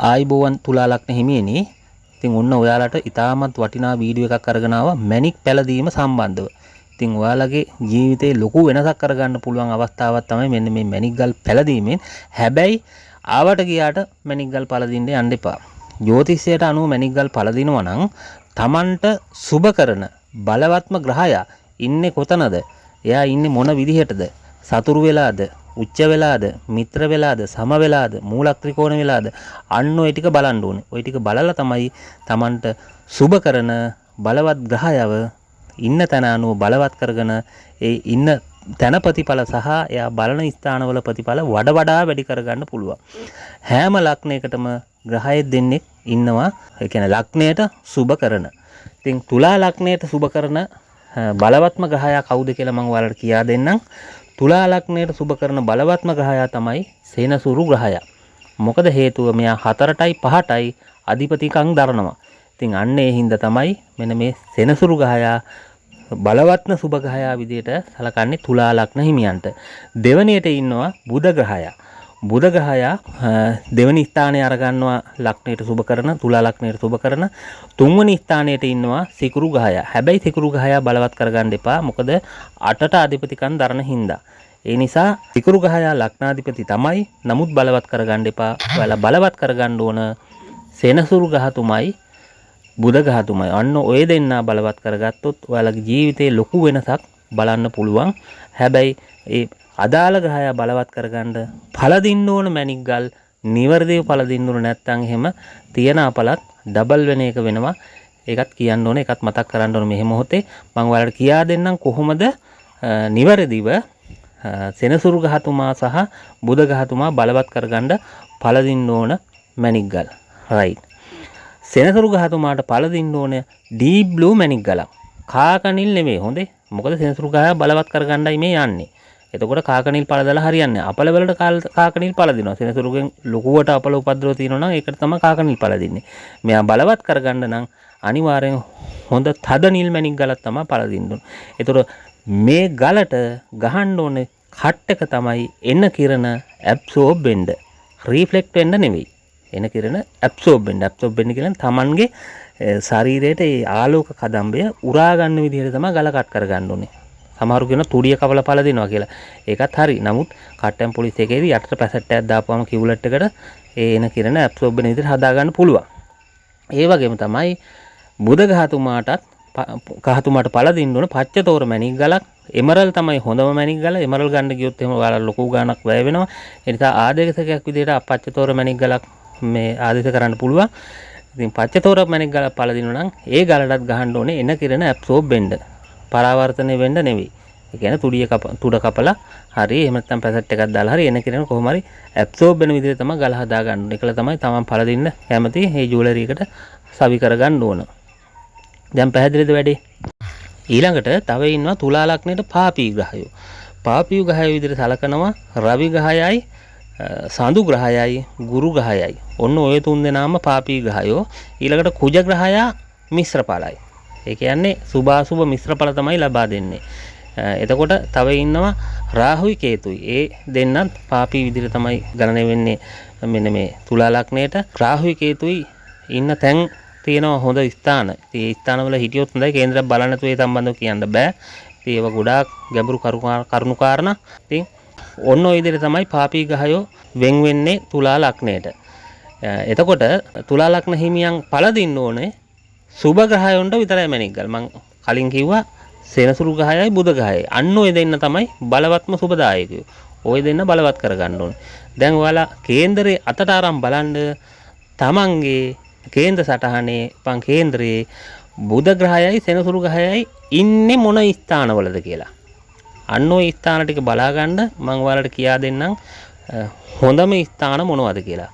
ආයිබෝවන් තුලා ලග්න හිමියනි. ඉතින් ඔන්න ඔයාලට ඉතාමත් වටිනා වීඩියෝ එකක් අරගෙන ආවා මැණික් පැලදීම සම්බන්ධව. ඉතින් ඔයාලගේ ජීවිතේ ලොකු වෙනසක් කරගන්න පුළුවන් අවස්ථාවක් තමයි මෙන්න මේ මැණික් ගල් පැලදීමෙන්. හැබැයි ආවට ගියාට මැණික් ගල් පළදින්න යන්න එපා. ජ්‍යොතිෂයට අනුව මැණික් ගල් පළදිනවා නම් Tamanට සුබ කරන බලවත්ම ග්‍රහයා ඉන්නේ කොතනද? එයා ඉන්නේ මොන විදිහටද? සතුරු වෙලාද? උච්ච වෙලාද? මිත්‍ර වෙලාද? සම වෙලාද? මූලක් ත්‍රිකෝණ වෙලාද? අන්න ඔය ටික බලන්න ඕනේ. ඔය ටික බලලා තමයි Tamanට සුබ කරන බලවත් ග්‍රහයව ඉන්න තැන අනුව බලවත් කරගෙන ඒ ඉන්න තැන ප්‍රතිඵල සහ එයා බලන ස්ථානවල ප්‍රතිඵල වඩා වැඩි කරගන්න පුළුවන්. හැම ලග්නයකටම ග්‍රහයෙක් දෙන්නේ ඉන්නවා. ඒ කියන්නේ ලග්නයට සුබ කරන. ඉතින් තුලා ලග්නයට සුබ කරන බලවත්ම ග්‍රහයා කවුද කියලා මම ඔයාලට කියා දෙන්නම්. තුලා ලග්නයට සුබ කරන බලවත්ම ග්‍රහයා තමයි සේනසුරු ග්‍රහයා. මොකද හේතුව මෙයා 4ටයි 5ටයි අධිපතිකම් දරනවා. ඉතින් අන්න ඒ හින්දා තමයි මෙන්න මේ සේනසුරු ග්‍රහයා බලවත්ම සුබ ග්‍රහයා විදිහට සලකන්නේ තුලා ලග්න හිමියන්ට. දෙවණියට ඉන්නවා බුධ ග්‍රහයා. බුධ ග්‍රහයා දෙවනි ස්ථානයේ අරගන්නවා ලග්නයට සුබ කරන තුලා ලග්නයට සුබ කරන. තුන්වෙනි ස්ථානයට ඉන්නවා සිකුරු ග්‍රහයා. හැබැයි සිකුරු ග්‍රහයා බලවත් කරගන්න එපා. මොකද 8ට අධිපතිකම් දරන හින්දා. ඒ නිසා සිකුරු ග්‍රහයා ලග්නාධිපති තමයි. නමුත් බලවත් කරගන්න එපා. ඔයාලා බලවත් කරගන්න ඕන සෙනසුරු ග්‍රහතුමයි බුධ ග්‍රහතුමයි. අන්න ඔය දෙන්නා බලවත් කරගත්තොත් ඔයාලගේ ජීවිතේ ලොකු වෙනසක් බලන්න පුළුවන්. හැබැයි ඒ අදාළ ග්‍රහයා බලවත් කරගන්න පළදින්න ඕන මැණික් ගල් නිවර්දිව පළදින්න ඕන නැත්නම් එහෙම තියෙන අපලත් ඩබල් වෙන එක වෙනවා. ඒකත් කියන්න ඕනේ. ඒකත් මතක් කරන්න ඕනේ මේ මොහොතේ. මම ඔයාලට කියා දෙන්නම් කොහොමද නිවර්දිව සෙනසුරු ග්‍රහතුමා සහ බුධ ග්‍රහතුමා බලවත් කරගන්න පළදින්න ඕන මැණික් ගල්. රයිට්. සෙනසුරු ග්‍රහතුමාට පළදින්න ඕන ඩීප් බ්ලූ මැණික් ගලක්. කාකනිල් නෙමෙයි හොඳේ. මොකද සෙනසුරු ග්‍රහයා බලවත් කරගන්නයි මේ යන්නේ. එතකොට කාකනිල් පළදලා හරියන්නේ නැහැ. අපල වලට කාකනිල් පළදිනවා. සෙනසුරුගෙන් ලොකුවට අපල උපද්‍රව තියෙනවා නම් ඒකට තමයි කාකනිල් පළදින්නේ. මෙයා බලවත් කරගන්න නම් අනිවාර්යෙන් හොඳ තද නිල් මැණික් ගලක් තමයි පළදින්න ඕනේ. එතකොට මේ ගලට ගහන්න ඕනේ කට් එක තමයි එන කිරණ ඇබ්සෝබ් වෙන්න. රිෆ්ලෙක්ට් වෙන්න නෙවෙයි. එන කිරණ ඇබ්සෝබ් වෙන්න. ඇබ්සෝබ් වෙන්න කියන්නේ Tamanගේ ශරීරයට ඒ ආලෝක කදම්බය උරා ගන්න විදිහට තමයි ගල කට් කරගන්න ඕනේ. සමහරු කියන තුඩිය කවලා පළදිනවා කියලා. ඒකත් හරි. නමුත් කට්ටම් පොලිස් එකේදී යටට පැසට් එකක් දාපුවම කිවුලට් එකට ඒ එන කිරණ ඇබ්සෝබ් වෙන විදිහට හදා ගන්න පුළුවන්. ඒ වගේම තමයි බුධ ග්‍රහතුමාට පළදින්න ඕන පච්චතෝර මැණික් ගලක්. එමරල් තමයි හොඳම මැණික් ගල. එමරල් ගන්න ගියොත් එහෙම ඔයාලා ලොකු ගාණක් වැය වෙනවා. ඒ නිසා ආදේශකයක් විදිහට පච්චතෝර මැණික් ගලක් මේ ආදේශ කරන්න පුළුවන්. ඉතින් පච්චතෝර මැණික් ගල පළදිනවා නම් ඒ ගලටත් ගහන්න ඕනේ එන කිරණ ඇබ්සෝබ් වෙන්න. පරාවර්තනය වෙන්න නෙවෙයි. ඒ කියන්නේ තුඩ කපලා හරි එහෙම නැත්නම් පැසට් එකක් දාලා හරි එන කිරණ කොහොම හරි ඇබ්සෝබ් වෙන විදිහට තමයි ගල හදා ගන්න ඕනේ. ඒකල තමයි තමන් පළදින්න කැමති මේ ජුවලරි එකට සවි කරගන්න ඕන. දැන් පැහැදිලිද වැඩේ? ඊළඟට තව ඉන්නවා තුලා ලග්නයට පාපී ග්‍රහයෝ. පාපී ග්‍රහයෝ විදිහට සලකනවා රවි ග්‍රහයයි සඳු ග්‍රහයයි ගුරු ග්‍රහයයි. ඔන්න ඔය තුන් දෙනාම පාපී ග්‍රහයෝ. ඊළඟට කුජ ග්‍රහයා මිශ්‍ර ඵලයි. ඒ කියන්නේ සුභාසුභ මිශ්‍ර ඵල තමයි ලබා දෙන්නේ. එතකොට තව ඉන්නවා රාහුයි කේතුයි. ඒ දෙන්නත් පාපී විදිහට තමයි ගණනය වෙන්නේ මෙන්න මේ තුලා ලග්නයට. රාහුයි කේතුයි ඉන්න තැන් තියෙනවා හොඳ ස්ථාන. ඉතින් ඒ ස්ථානවල හිටියොත් හොඳයි. කේන්ද්‍රයක් බලන්න නැතුව ඒ සම්බන්ධව කියන්න බෑ. ඉතින් ඒවා ගොඩාක් ගැඹුරු කරුණු කාරණා. ඉතින් ඔන්න ඔය විදිහට තමයි පාපී ග්‍රහයෝ වෙන් වෙන්නේ තුලා ලග්නයට. එතකොට තුලා ලග්න හිමියන් පළදින්න ඕනේ සුබ ග්‍රහයන්ට විතරයි මැණික් ගල්. මම කලින් කිව්වා සෙනසුරු ග්‍රහයයි බුධ ග්‍රහයයි. අන්න ඔය දෙන්න තමයි බලවත්ම සුබදායකයෝ. ඔය දෙන්න බලවත් කරගන්න ඕනේ. දැන් ඔයාලා කේන්දරේ අතට අරන් බලන්න තමන්ගේ කේන්ද්‍ර සටහනේ කේන්ද්‍රයේ බුධ ග්‍රහයයි සෙනසුරු ග්‍රහයයි ඉන්නේ මොන ස්ථානවලද කියලා. අන්න ඔය ස්ථාන ටික බලා ගන්න මම ඔයාලට කියා දෙන්නම් හොඳම ස්ථාන මොනවද කියලා.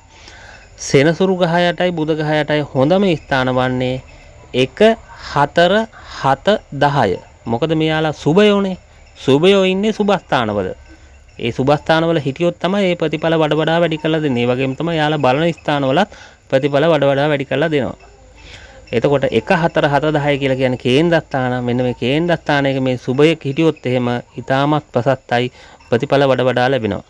සෙනසුරු ග්‍රහයටයි බුධ ග්‍රහයටයි හොඳම ස්ථාන වන්නේ 1 4 7 10. මොකද මෙයාලා සුබයෝනේ. සුබයෝ ඉන්නේ සුබස්ථානවල. ඒ සුබස්ථානවල හිටියොත් තමයි මේ ප්‍රතිඵල වඩා වැඩි කරලා දෙන්නේ. ඒ වගේම තමයි යාලා බලන ස්ථානවලත් ප්‍රතිඵල වඩා වැඩි කරලා දෙනවා. එතකොට 1 4 7 10 කියලා කියන්නේ කේන්ද්‍රස්ථාන. මෙන්න මේ කේන්ද්‍රස්ථානයක මේ සුබයක් හිටියොත් එහෙම ඊටමත් ප්‍රසත්තයි ප්‍රතිඵල වඩා ලැබෙනවා.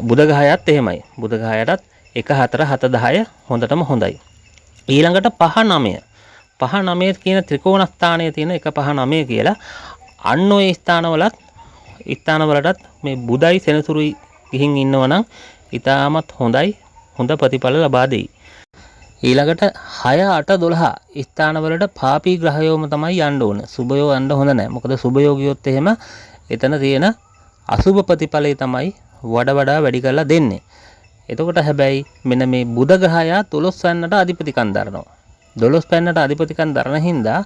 බුධ ග්‍රහයත් එහෙමයි. බුධ ග්‍රහයටත් 1 4 7 10 හොඳටම හොඳයි. ඊළඟට 5 9 5 9 කියන ත්‍රිකෝණ ස්ථානයේ තියෙන 1 5 9 කියලා අන්න ඔය ස්ථානවලටත් මේ බුදයි සෙනසුරුයි ගිහින් ඉන්නවනම් ඉතාමත් හොඳයි, හොඳ ප්‍රතිඵල ලබා දෙයි. ඊළඟට 6 8 12 ස්ථානවලට පාපී ග්‍රහයෝම තමයි යන්න ඕන. සුභයෝ යන්න හොඳ නැහැ. මොකද සුභයෝ ගියොත් එහෙම එතන තියෙන අසුභ ප්‍රතිඵලය තමයි වඩා වැඩි කරලා දෙන්නේ. එතකොට හැබැයි මෙන්න මේ බුධ ග්‍රහයා 12 වෙන්නට අධිපතිකම් දරනවා. 12 වෙන්නට අධිපතිකම් දරන හින්දා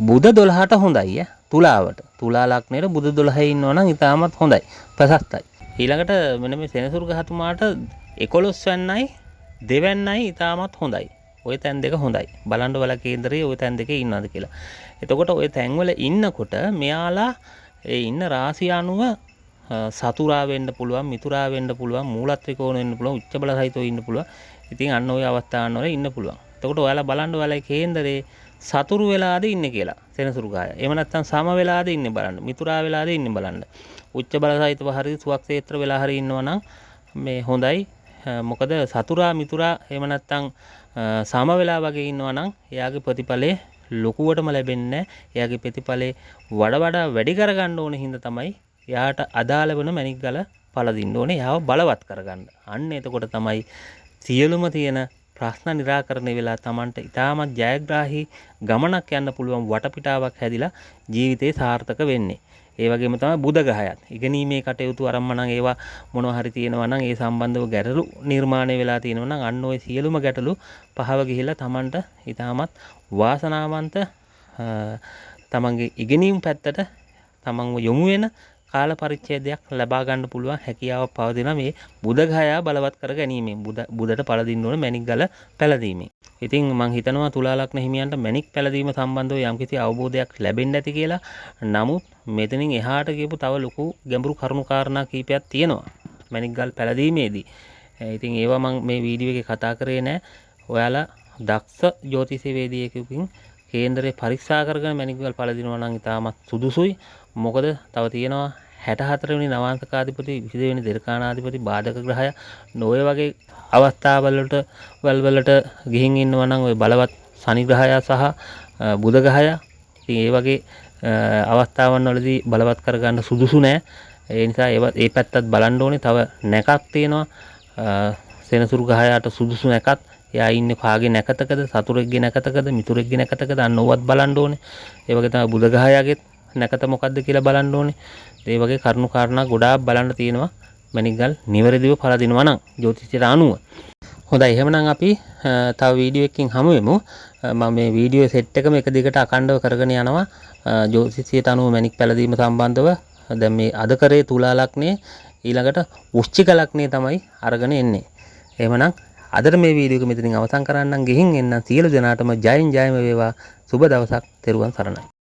බුධ 12ට හොඳයි තුලාවට. තුලා ලග්නයේ බුධ 12 ඉන්නවා නම් ඉතාමත් හොඳයි. ප්‍රශස්තයි. ඊළඟට මෙන්න මේ සෙනසුරු ග්‍රහතුමාට 11 වෙන්නයි දෙවැන්නයි ඉතාමත් හොඳයි. ওই තැන් දෙක හොඳයි. බලන්න වල කේන්දරයේ ওই තැන් දෙකේ ඉන්නවද කියලා. එතකොට ওই තැන් වල ඉන්නකොට මෙයාලා ඒ ඉන්න රාශිය අනුව සතුරා වෙන්න පුළුවන්, මිතුරා වෙන්න පුළුවන්, මූලත්‍රිකෝණ වෙන්න පුළුවන්, උච්ච බල සහිතව ඉන්න පුළුවන්. ඉතින් අන්න ওই අවස්ථාන් වල ඉන්න පුළුවන්. එතකොට ඔයාලා බලන්න ඔයාලා කේන්දරේ සතුරු වෙලාද ඉන්නේ කියලා සෙනසුරු ගාය. එහෙම නැත්නම් සම වෙලාද ඉන්නේ බලන්න. මිතුරා වෙලාද ඉන්නේ බලන්න. උච්ච බල සහිතව හරි සුවක්ෂේත්‍ර වෙලා හරි ඉන්නවනම් මේ හොඳයි. මොකද සතුරා මිතුරා එහෙම නැත්නම් සම වෙලා වගේ ඉන්නවනම් එයාගේ ප්‍රතිඵලේ ලොකුවටම ලැබෙන්නේ නැහැ. එයාගේ ප්‍රතිඵලේ වඩා වැඩි කරගන්න ඕන හින්දා තමයි එයාට අදාළ වෙන මැණික් ගල පළදින්න ඕනේ. එයාව බලවත් කරගන්න. අන්න එතකොට තමයි සියලුම තියෙන ප්‍රශ්න निराකරණය වෙලා Tamanට ඉතාමත් ජයග්‍රාහී ගමනක් යන්න පුළුවන් වටපිටාවක් හැදිලා ජීවිතේ සාර්ථක වෙන්නේ. ඒ වගේම තමයි බුධ ග්‍රහයත් ඉගෙනීමේ කටයුතු ආරම්භ නම් ඒවා මොනවා හරි තියෙනවා නම් ඒ සම්බන්ධව ගැටලු නිර්මාණය වෙලා තියෙනවා නම් අන්න ওই සියලුම ගැටලු පහව ගිහිලා Tamanට ඉතාමත් වාසනාවන්ත තමන්ගේ ඉගෙනීම් පැත්තට තමන්ව යොමු වෙන කාල පරිච්ඡේදයක් ලබා ගන්න පුළුවන් හැකියාවක් පවතින මේ බුධ ග්‍රහයා බලවත් කර ගැනීමෙන් බුධට පළදින්න ඕන මැණික් ගල පැලදීමෙන්. ඉතින් මම හිතනවා තුලා ලග්න හිමියන්ට මැණික් පැලදීම සම්බන්ධව යම්කිසි අවබෝධයක් ලැබෙන්න ඇති කියලා. නමුත් මෙතනින් එහාට කියපු තව ලොකු ගැඹුරු කරුණු කාරණා කීපයක් තියෙනවා මැණික් ගල් පැලදීමේදී. ඉතින් ඒවා මම මේ වීඩියෝ එකේ කතා කරේ නෑ. ඔයාලා දක්ෂ ජ්‍යොතිෂවේදියෙකුකින් කේන්දරේ පරීක්ෂා කරගෙන මැණික් ගල් පළදිනවා නම් ඉතාමත් සුදුසුයි. මොකද තව තියෙනවා 64 වෙනි නවාංශකාධිපති 22 වෙනි දෙරකානාධිපති බාධක ග්‍රහය නොවේ වගේ අවස්ථාවලට වලට ගිහින් ඉන්නවා නම් ওই බලවත් ශනි ග්‍රහය සහ බුධ ග්‍රහය ඉතින් ඒ වගේ අවස්ථාවන් වලදී බලවත් කරගන්න සුදුසු නෑ. ඒ නිසා ඒ පැත්තත් බලන්න ඕනේ. තව නැකක් තියෙනවා සෙනසුරු ග්‍රහයාට සුදුසු නැකත්. එයා ඉන්නේ කාගේ නැකතකද, සතුරෙක්ගේ නැකතකද, මිතුරෙක්ගේ නැකතකද අන්න ඕවත් බලන්න ඕනේ. ඒ වගේ තමයි බුධ ග්‍රහයාගේ නැකත මොකද්ද කියලා බලන්න ඕනේ. ඒ වගේ කරුණු කාරණා ගොඩාක් බලන්න තියෙනවා මැණික් ගල් නිවැරදිව පළදිනවා නම් ජ්‍යොතිෂයට අනුව. හොඳයි එහෙනම් අපි තව වීඩියෝ එකකින් හමු වෙමු. මම මේ වීඩියෝ සෙට් එකම එක දිගට අඛණ්ඩව කරගෙන යනවා ජ්‍යොතිෂයට අනුව මැණික් පැලදීම සම්බන්ධව. දැන් මේ අද කරේ තුලා ලග්නේ ඊළඟට වෘශ්චික ලග්නේ තමයි අරගෙන එන්නේ. එහෙමනම් අදට මේ වීඩියෝ එක මෙතනින් අවසන් කරන්නම්. ගිහින් එන්න සියලු දෙනාටම ජයෙන් ජයම වේවා. සුබ දවසක්. තෙරුවන් සරණයි.